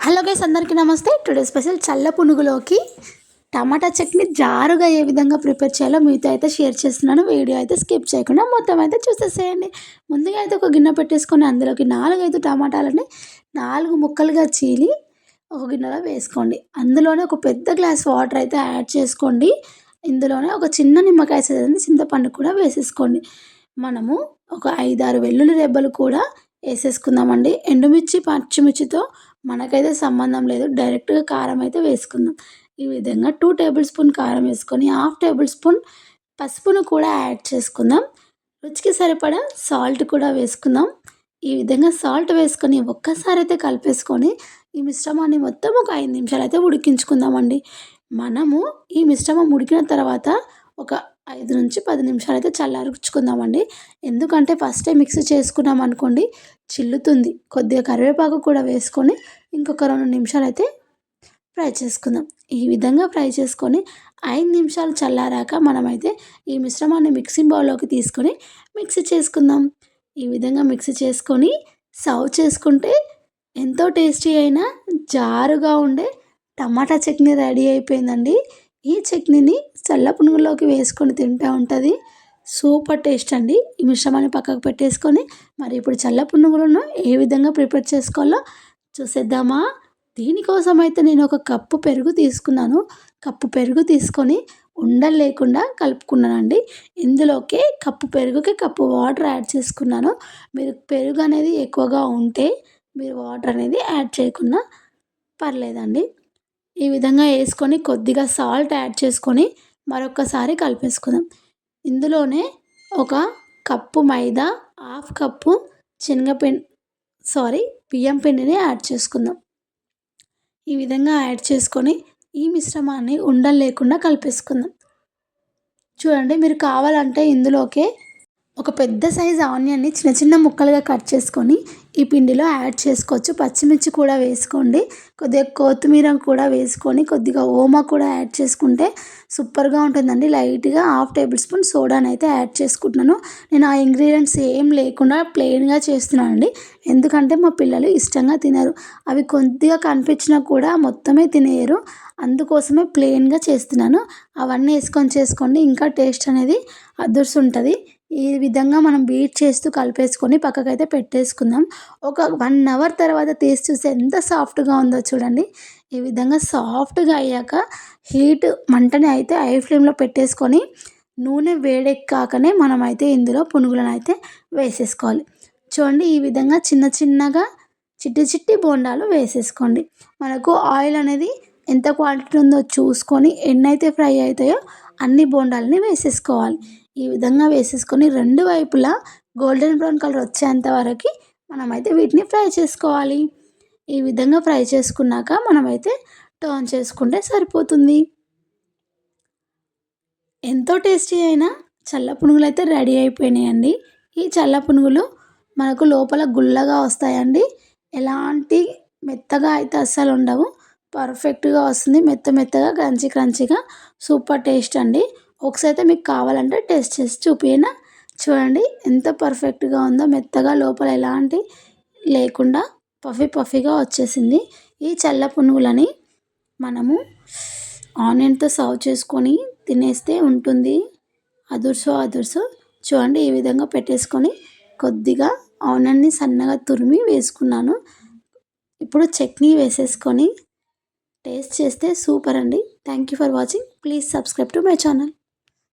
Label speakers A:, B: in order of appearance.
A: Hello guys, అందరికీ నమస్తే. Today special చల్ల పునుగులోకి టమాటా చట్నీ జారుగా ఏ విధంగా ప్రిపేర్ చేయాలో మీతో అయితే షేర్ చేస్తున్నాను. వీడియో అయితే స్కిప్ చేయకుండా మొత్తం అయితే చూసేసేయండి. ముందుగా అయితే ఒక గిన్నె పెట్టేసుకొని అందులోకి 4-5 టమాటాలని 4 ముక్కలుగా చీలి ఒక గిన్నెలో వేసుకోండి. అందులోనే ఒక పెద్ద గ్లాస్ వాటర్ అయితే యాడ్ చేసుకోండి. ఇందులోనే ఒక చిన్న నిమ్మకాయ సైజు చింతపండు కూడా వేసేసుకోండి. మనము ఒక 5-6 వెల్లుల్లి రెబ్బలు కూడా వేసేసుకుందామండి. ఎండుమిర్చి పచ్చిమిర్చితో మనకైతే సంబంధం లేదు, డైరెక్ట్గా కారం అయితే వేసుకుందాం. ఈ విధంగా 2 టేబుల్ స్పూన్ కారం వేసుకొని హాఫ్ టేబుల్ స్పూన్ పసుపును కూడా యాడ్ చేసుకుందాం. రుచికి సరిపడా సాల్ట్ కూడా వేసుకుందాం. ఈ విధంగా సాల్ట్ వేసుకొని ఒక్కసారి అయితే కలిపేసుకొని ఈ మిశ్రమాన్ని మొత్తం ఒక 5 నిమిషాలు అయితే ఉడికించుకుందామండి. మనము ఈ మిశ్రమం ఉడికిన తర్వాత ఒక 5-10 నిమిషాలు అయితే చల్లార్చుకుందామండి. ఎందుకంటే ఫస్టే మిక్స్ చేసుకున్నాం అనుకోండి చిల్లుతుంది. కొద్దిగా కరివేపాకు కూడా వేసుకొని ఇంకొక 2 నిమిషాలు అయితే ఫ్రై చేసుకుందాం. ఈ విధంగా ఫ్రై చేసుకొని 5 నిమిషాలు చల్లారాక మనమైతే ఈ మిశ్రమాన్ని మిక్సింగ్ బౌల్లోకి తీసుకొని మిక్సీ చేసుకుందాం. ఈ విధంగా మిక్సీ చేసుకొని సర్వ్ చేసుకుంటే ఎంతో టేస్టీ అయినా జారుగా ఉండే టమాటా చట్నీ రెడీ అయిపోయిందండి. ఈ చట్నీని చల్ల పునుగులోకి వేసుకొని తింటూ ఉంటుంది. సూపర్ టేస్ట్ అండి. ఈ మిశ్రమాన్ని పక్కకు పెట్టేసుకొని మరి ఇప్పుడు చల్ల పునుగులను ఏ విధంగా ప్రిపేర్ చేసుకోవాలో చూసేద్దామా. దీనికోసం అయితే నేను ఒక కప్పు పెరుగు తీసుకున్నాను. కప్పు పెరుగు తీసుకొని ఉండలు లేకుండా కలుపుకున్నానండి. ఇందులోకి కప్పు పెరుగుకి కప్పు వాటర్ యాడ్ చేసుకున్నాను. మీరు పెరుగు అనేది ఎక్కువగా ఉంటే మీరు వాటర్ అనేది యాడ్ చేయకుండా పర్లేదండి. ఈ విధంగా వేసుకొని కొద్దిగా సాల్ట్ యాడ్ చేసుకొని మరొకసారి కలిపేసుకుందాం. ఇందులోనే ఒక కప్పు మైదా, హాఫ్ కప్పు బియ్యం పిండిని యాడ్ చేసుకుందాం. ఈ విధంగా యాడ్ చేసుకొని ఈ మిశ్రమాన్ని ఉండలు లేకుండా కలిపేసుకుందాం. చూడండి, మీరు కావాలంటే ఇందులోకే ఒక పెద్ద సైజు ఆనియన్ని చిన్న చిన్న ముక్కలుగా కట్ చేసుకొని ఈ పిండిలో యాడ్ చేసుకోవచ్చు. పచ్చిమిర్చి కూడా వేసుకోండి. కొద్దిగా కొత్తిమీర కూడా వేసుకొని కొద్దిగా ఓమా కూడా యాడ్ చేసుకుంటే సూపర్గా ఉంటుందండి. లైట్గా హాఫ్ టేబుల్ స్పూన్ సోడాని అయితే యాడ్ చేసుకుంటున్నాను. నేను ఆ ఇంగ్రీడియంట్స్ ఏం లేకుండా ప్లెయిన్గా చేస్తున్నానండి. ఎందుకంటే మా పిల్లలు ఇష్టంగా తినరు. అవి కొద్దిగా కనిపించినా కూడా మొత్తమే తినేయరు. అందుకోసమే ప్లెయిన్గా చేస్తున్నాను. అవన్నీ వేసుకొని చేసుకోండి, ఇంకా టేస్ట్ అనేది అదుర్స్ ఉంటుంది. ఈ విధంగా మనం బీట్ చేస్తూ కలిపేసుకొని పక్కకైతే పెట్టేసుకుందాం. ఒక 1 అవర్ తర్వాత తీసి చూస్తే ఎంత సాఫ్ట్గా ఉందో చూడండి. ఈ విధంగా సాఫ్ట్గా అయ్యాక మంటని అయితే హై ఫ్లేమ్లో పెట్టేసుకొని నూనె వేడెక్కాకనే మనమైతే ఇందులో పునుగులను అయితే వేసేసుకోవాలి. చూడండి, ఈ విధంగా చిన్న చిన్నగా చిట్టి బోండాలు వేసేసుకోండి. మనకు ఆయిల్ అనేది ఎంత క్వాంటిటీ ఉందో చూసుకొని ఎన్నైతే ఫ్రై అవుతాయో అన్ని బోండాలని వేసేసుకోవాలి. ఈ విధంగా వేసేసుకొని 2 వైపులా గోల్డెన్ బ్రౌన్ కలర్ వచ్చేంత వరకు మనమైతే వీటిని ఫ్రై చేసుకోవాలి. ఈ విధంగా ఫ్రై చేసుకున్నాక మనమైతే టర్న్ చేసుకుంటే సరిపోతుంది. ఎంతో టేస్టీ అయిన చల్ల పునుగులు అయితే రెడీ అయిపోయినాయండి. ఈ చల్ల పునుగులు మనకు లోపల గుల్లగా వస్తాయండి. ఎలాంటి మెత్తగా అయితే అస్సలు ఉండవు. పర్ఫెక్ట్గా వస్తుంది, మెత్తగా క్రంచీగా సూపర్ టేస్ట్ అండి. ఒకసారి అయితే మీకు కావాలంటే టేస్ట్ చేసి చూపినా. చూడండి ఎంత పర్ఫెక్ట్గా ఉందో, మెత్తగా లోపల ఎలాంటి లేకుండా పఫీగా వచ్చేసింది. ఈ చల్ల పునుగులని మనము ఆనియన్తో సర్వ్ చేసుకొని తినేస్తే ఉంటుంది అదుర్సో. చూడండి, ఈ విధంగా పెట్టేసుకొని కొద్దిగా ఆనియన్ని సన్నగా తురిమి వేసుకున్నాను. ఇప్పుడు చట్నీ వేసేసుకొని టేస్ట్ చేస్తే సూపర్ అండి. Thank you for watching. Please subscribe to my channel.